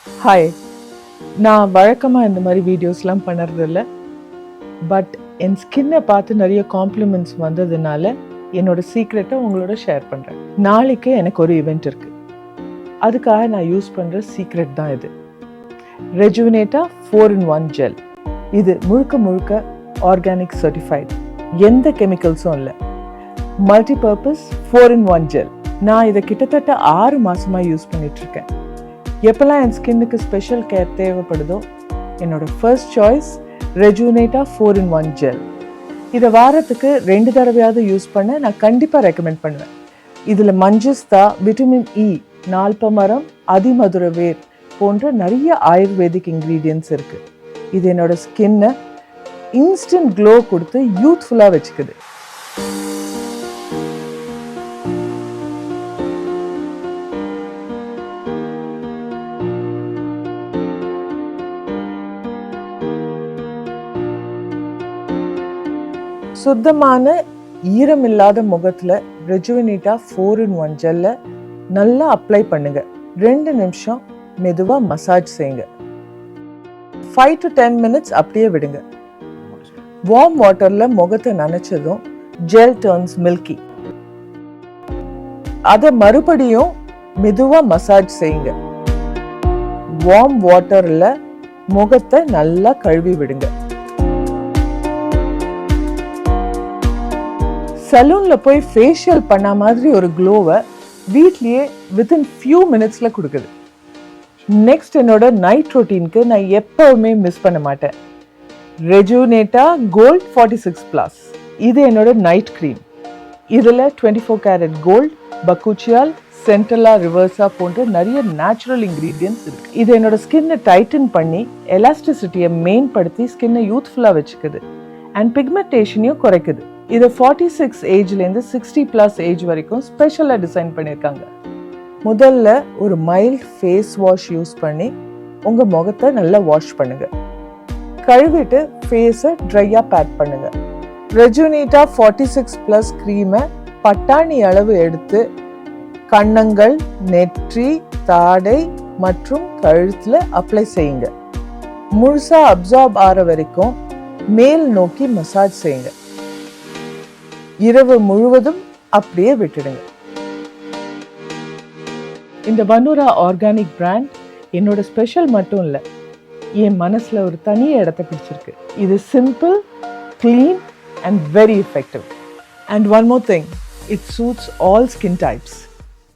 Hi, நான் வழக்கமாக இந்த மாதிரி வீடியோஸ்லாம் பண்ணுறதில்ல. பட் என் ஸ்கின்னை பார்த்து நிறைய காம்ப்ளிமெண்ட்ஸ் வந்ததுனால என்னோட சீக்ரெட்டை உங்களோட ஷேர் பண்ணுறேன். நாளைக்கு எனக்கு ஒரு ஈவெண்ட் இருக்குது. அதுக்காக நான் யூஸ் பண்ணுற சீக்ரெட் தான் இது. ரெஜுவினேட்டா 4-in-1 ஜெல். இது முழுக்க ஆர்கானிக் சர்டிஃபைட், எந்த கெமிக்கல்ஸும் இல்லை. Multipurpose 4-in-1 gel. நான் இதை கிட்டத்தட்ட 6 மாதமாக யூஸ் பண்ணிகிட்ருக்கேன். எப்போல்லாம் என் ஸ்கின்னுக்கு ஸ்பெஷல் கேர் தேவைப்படுதோ என்னோட ஃபர்ஸ்ட் சாய்ஸ் ரெஜுவினேட்டா 4-in-1 ஜெல். இதை வாரத்துக்கு 2 தடவையாவது யூஸ் பண்ண நான் கண்டிப்பாக ரெக்கமெண்ட் பண்ணுவேன். இதில் மஞ்சஸ்தா, விட்டமின் இ, நால்பமரம், அதிமதுர வேர் போன்ற நிறைய ஆயுர்வேதிக் இன்க்ரீடியன்ட்ஸ் இருக்குது. இது என்னோட ஸ்கின்னை இன்ஸ்டன்ட் க்ளோ கொடுத்து யூத்ஃபுல்லாக வச்சுக்குது. சுத்தமான ஈரமில்லாத முகத்தில் ரெஜுவினேட்டா 4-in-1 ஜெல்லை நல்லா அப்ளை பண்ணுங்க. 2 நிமிஷம் மெதுவாக மசாஜ் செய்யுங்க. 5 to 10 minutes அப்படியே விடுங்க. வார்ம் வாட்டரில் முகத்தை நனைச்சதும் ஜெல் டர்ன்ஸ் மில்கி. அதை மறுபடியும் மெதுவாக மசாஜ் செய்யுங்க. வார்ம் வாட்டரில் முகத்தை நல்லா கழுவி விடுங்க. சலூனில் போய் ஃபேஷியல் பண்ண மாதிரி ஒரு க்ளோவை வீட்லேயே வித்தின் ஃபியூ மினிட்ஸில் கொடுக்குது. நெக்ஸ்ட் என்னோட நைட் ரொட்டீனுக்கு நான் எப்போவுமே மிஸ் பண்ண மாட்டேன். ரெஜுவினேட்டா கோல்ட் 46+. இது என்னோட நைட் க்ரீம். இதில் 24 கேரட் கோல்ட், பக்குச்சியால், சென்டலா ரிவர்ஸா போன்ற நிறைய நேச்சுரல் இன்க்ரீடியன்ட்ஸ் இருக்குது. இது என்னோட ஸ்கின்னை டைட்டன் பண்ணி எலாஸ்டிசிட்டியை மேம்படுத்தி ஸ்கின்னை யூத்ஃபுல்லாக வச்சுக்குது அண்ட் பிக்மெண்டேஷனையும் குறைக்குது. இதை 46 ஏஜ்லேருந்து 60+ ஏஜ் வரைக்கும் ஸ்பெஷலாக டிசைன் பண்ணியிருக்காங்க. முதல்ல ஒரு மைல்ட் ஃபேஸ் வாஷ் யூஸ் பண்ணி உங்கள் முகத்தை நல்லா வாஷ் பண்ணுங்க. கழுவிட்டு ஃபேஸை ட்ரையாக பேக் பண்ணுங்க. ரெஜுவினேட்டா 46+ க்ரீமை பட்டாணி அளவு எடுத்து கன்னங்கள், நெற்றி, தாடை மற்றும் கழுத்தில் அப்ளை செய்யுங்க. முழுசாக அப்சார்ப் ஆகிற வரைக்கும் மேல் நோக்கி மசாஜ் செய்யுங்க. இரவு முழுவதும் அப்படியே விட்டுடுங்க. இந்த வனூரா ஆர்கானிக் பிராண்ட் என்னோட ஸ்பெஷல் மட்டும் இல்லை, என் மனசில் ஒரு தனி இடத்தை பிடிச்சிருக்கு. இது simple, clean and very effective. And one more thing, it suits all skin types.